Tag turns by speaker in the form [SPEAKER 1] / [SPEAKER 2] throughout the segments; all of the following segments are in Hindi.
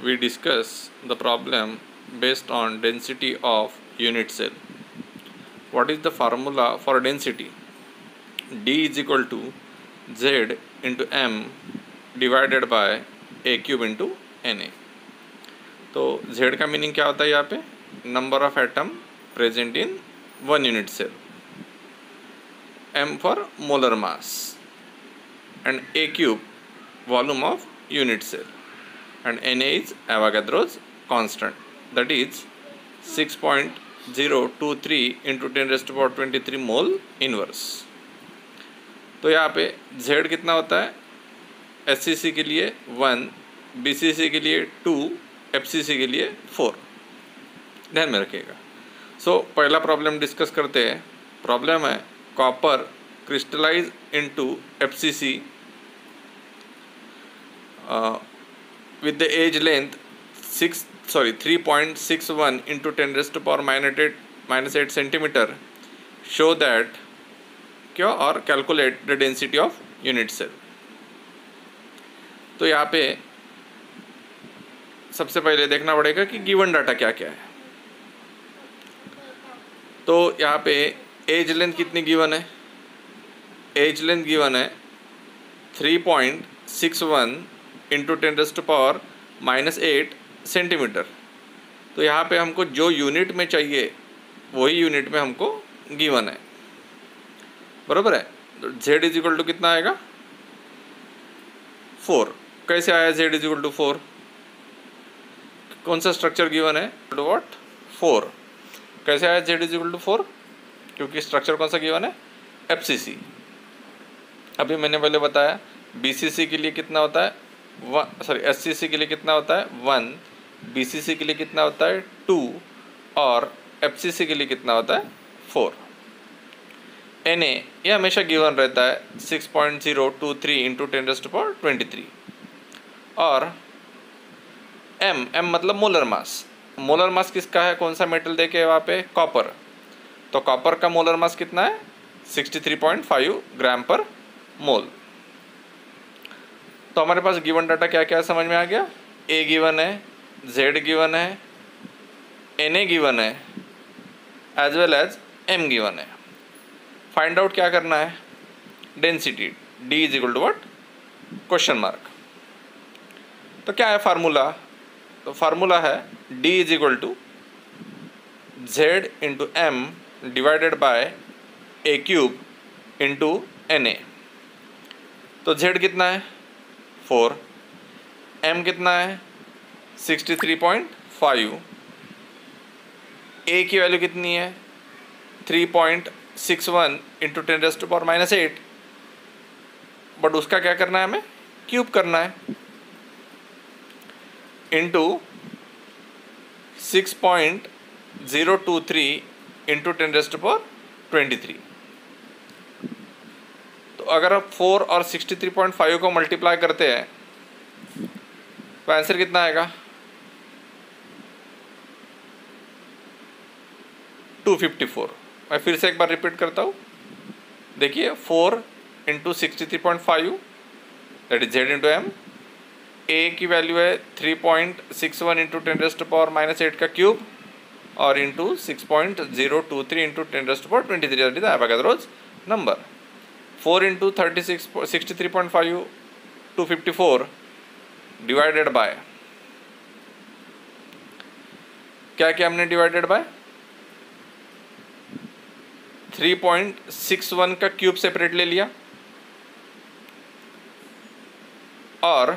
[SPEAKER 1] we discuss the problem based on density of unit cell. What is the formula for density? D is equal to Z into M divided by A cube into Na. तो Z का मीनिंग क्या होता है यहाँ पे? Number of atom present in one unit cell. M for molar mass and A cube volume of unit cell, and Na is Avogadro's constant, that is 6.023 into 10 raised to the power 23 mole inverse. तो यहाँ पे Z कितना होता है? SCC के लिए 1, BCC के लिए 2, FCC के लिए 4. ध्यान में रखिएगा. सो पहला प्रॉब्लम डिस्कस करते हैं. प्रॉब्लम है copper crystallise into FCC with the edge length 3.61 into 10 raised to power -8 centimeter. Show that क्या और calculate the density of unit cell. तो यहाँ पे सबसे पहले देखना पड़ेगा कि गिवन डाटा क्या क्या है. तो यहाँ पे एज लेंथ कितनी गिवन है? एज लेंथ गिवन है 3.61 into 10 raised to power -8 centimetre. तो यहाँ पे हमको जो यूनिट में चाहिए वही यूनिट में हमको गिवन है. बराबर है. तो Z इज इक्वल टू कितना आएगा? 4. कैसे आया Z इज इक्वल टू 4? कौन सा स्ट्रक्चर गिवन है? व्हाट? 4. कैसे आया Z इज इक्वल टू 4? क्योंकि स्ट्रक्चर कौन सा गिवन है? FCC. अभी मैंने पहले बताया BCC के लिए कितना होता है? SCC के लिए कितना होता है? 1. BCC के लिए कितना होता है? 2. और FCC के लिए कितना होता है? 4. Na ये हमेशा गिवन रहता है 6.023 इंटू 10 raised to power 23. और M मतलब मोलर मास. मोलर मास किसका है? कौन सा मेटल देखे वहाँ पे? कॉपर. तो कॉपर का मोलर मास कितना है? 63.5 ग्राम पर मोल. तो हमारे पास गिवन डाटा क्या क्या समझ में आ गया? A गिवन है, Z गिवन है, Na गिवन है, as well as M given है. फाइंड आउट क्या करना है? Density. D is equal to what? Question mark. तो क्या है फार्मूला? तो फार्मूला है D is equal to Z into M divided by A cube into Na. तो Z कितना है? 4. M कितना है? 63.5. A की वैल्यू कितनी है? 3.61 into 10 raised to power -8. But उसका क्या करना है? हमें क्यूब करना है into 6.023 into 10 raised to power 23. तो अगर आप 4 और 63.5 को मल्टीप्लाई करते हैं तो आंसर कितना आएगा? 254. मैं फिर से एक बार रिपीट करता हूँ. देखिए 4 into 63.5 that is Z into M. A की वैल्यू है 3.61 इंटू 10 raised to power -8 का क्यूब और into 6.023 into 10 raised to power 23 that is Avogadro's number. 4 into 63.5 254 divided by क्या क्या हमने डिवाइडेड बाय 3.61 का क्यूब सेपरेट ले लिया और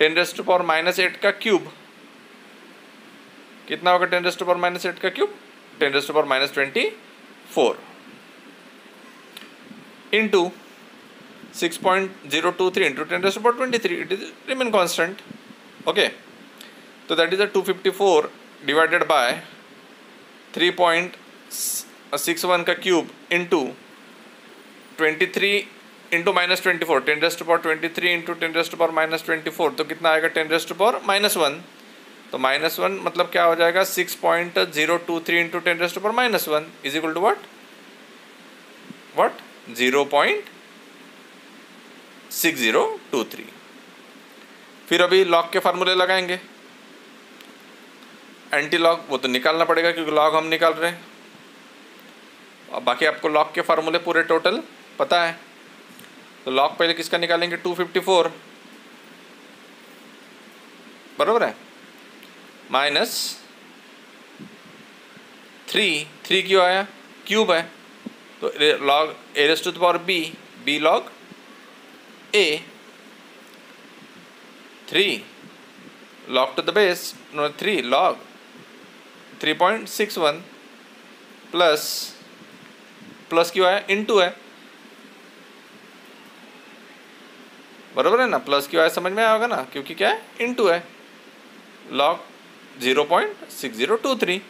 [SPEAKER 1] 10 raised to power -8 का क्यूब कितना होगा? 10 raised to power -8 का cube 10 raised to power -24 into 6.023 into 10 raised to power 23. It is remain constant. Okay. So that is a 254 divided by 3.61 का cube into 23 into -24. 10 raised to power 23 into 10 raised to power -24. तो कितना आएगा? 10 raised to power -1. तो -1 मतलब क्या हो जाएगा? 6.023 into 10 raised to power -1 is equal to what? 0.6023. फिर अभी लॉग के फार्मूले लगाएंगे। एंटी लॉग वो तो निकालना पड़ेगा क्योंकि लॉग हम निकाल रहे हैं। और बाकी आपको लॉग के फार्मूले पूरे टोटल पता है। तो लॉग पहले किसका निकालेंगे, 254 बराबर है, माइनस 3 क्यों आया, क्यूब है, तो log A raise to the power B log A, 3 log to the base, no 3 log 3.61 plus क्यों आया, इनटू है, बराबर है ना। प्लस क्यों आया समझ में आया होगा ना, क्योंकि क्या है, इनटू है, log 0.6023।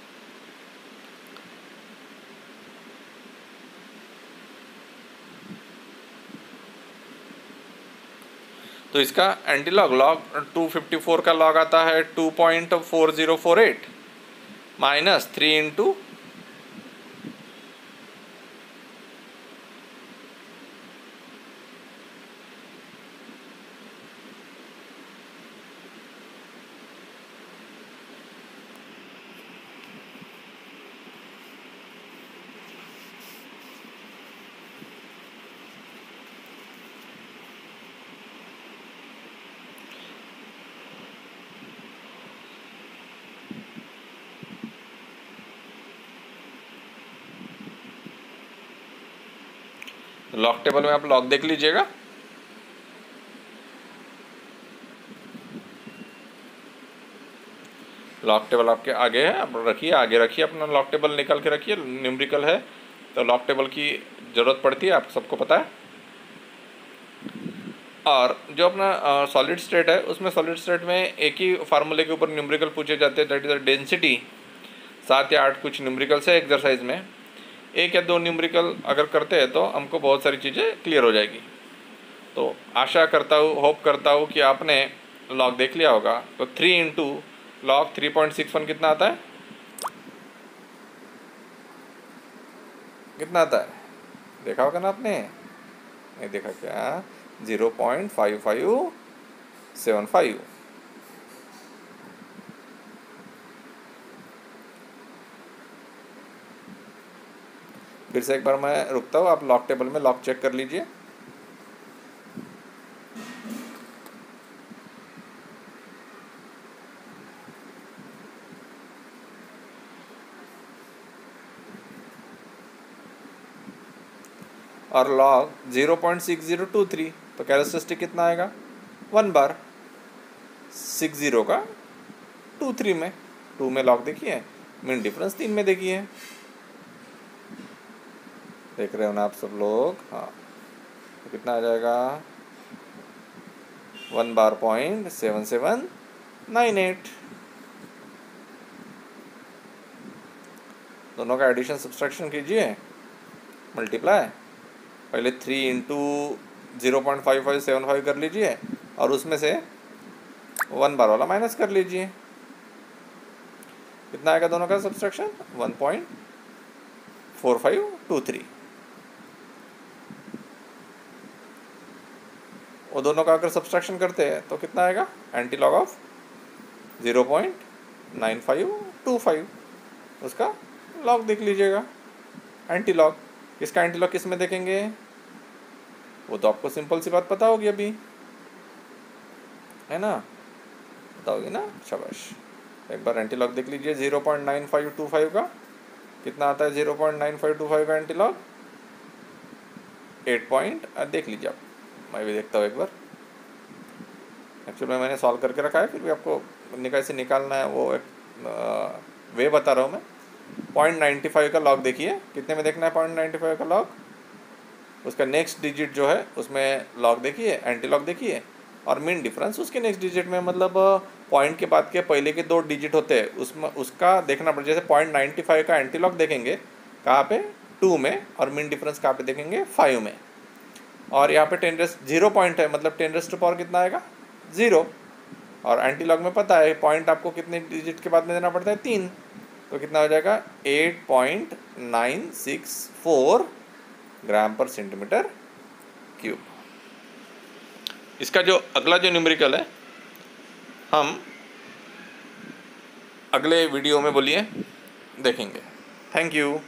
[SPEAKER 1] तो इसका एंटी लॉग 254 का लॉग आता है 2.4048 माइनस 3 इंटू लॉग टेबल में आप लॉग देख लीजिएगा। लॉग टेबल आपके आगे है, आप रखिए, आगे रखिए, अपना लॉग टेबल निकाल के रखिए। न्यूमेरिकल है तो लॉग टेबल की ज़रूरत पड़ती है, आप सबको पता है। और जो अपना सॉलिड स्टेट है उसमें सॉलिड स्टेट में एक ही फार्मूले के ऊपर न्यूमेरिकल पूछे जाते हैं, दैट इज़ डेंसिटी। 7 या 8 कुछ न्यूमेरिकल्स है एक्सरसाइज में, 1 या 2 न्यूमेरिकल अगर करते हैं तो हमको बहुत सारी चीज़ें क्लियर हो जाएगी। तो आशा करता हूँ, होप करता हूँ कि आपने लॉग देख लिया होगा। तो 3 इंटू लॉग 3.61 कितना आता है, कितना आता है, देखा होगा ना आपने, नहीं देखा क्या, 0.5575। फिर से एक बार मैं रुकता हूँ, आप लॉग टेबल में लॉग चेक कर लीजिए। और लॉग 0.6023, तो कैरेक्टरिस्टिक कितना आएगा, 1 बार 60 का 23 में, 2 में लॉग देखिए, मीन डिफरेंस 3 में देखिए, देख रहे हो ना आप सब लोग। हाँ, तो कितना आ जाएगा, 1 बार 0.7798। दोनों का एडिशन सब्सट्रैक्शन कीजिए, मल्टीप्लाई, पहले 3 इंटू 0.5575 कर लीजिए और उसमें से 1 बार वाला माइनस कर लीजिए, कितना आएगा दोनों का सब्सट्रैक्शन, 1.4523। वो दोनों का अगर सब्सट्रैक्शन करते हैं तो कितना आएगा, एंटी लॉग ऑफ 0.9525, उसका लॉग देख लीजिएगा। एंटी लॉग, किसका एंटी लॉग किस में देखेंगे, वो तो आपको सिंपल सी बात पता होगी अभी, है ना, पता होगी ना, शाबाश। एक बार एंटी लॉग देख लीजिए 0.9525 का कितना आता है, 0.9525 का एंटी लॉग 8 पॉइंट, देख लीजिए आप, मैं भी देखता हूँ एक बार। एक्चुअली मैंने सॉल्व करके रखा है, फिर भी आपको कैसे निकालना है वो एक वे बता रहा हूँ मैं। 0.95 का लॉग देखिए, कितने में देखना है 0.95 का लॉग, उसका नेक्स्ट डिजिट जो है उसमें लॉग देखिए, एंटी लॉग देखिए, और मीन डिफरेंस उसके नेक्स्ट डिजिट में, मतलब पॉइंट के बाद के पहले के 2 डिजिट होते हैं उसमें उसका देखना पड़ेगा। जैसे 0.95 का एंटी लॉग देखेंगे कहाँ पे, 2 में, और मीन डिफरेंस कहाँ पे देखेंगे, 5 में। और यहाँ पे 0 पॉइंट है, मतलब 10⁻⁴ कितना आएगा, 0। और एंटी लॉग में पता है पॉइंट आपको कितने डिजिट के बाद में देना पड़ता है, 3, तो कितना हो जाएगा 8.964 ग्राम पर सेंटीमीटर क्यूब। इसका जो अगला जो न्यूमेरिकल है हम अगले वीडियो में बोलिए देखेंगे। Thank you.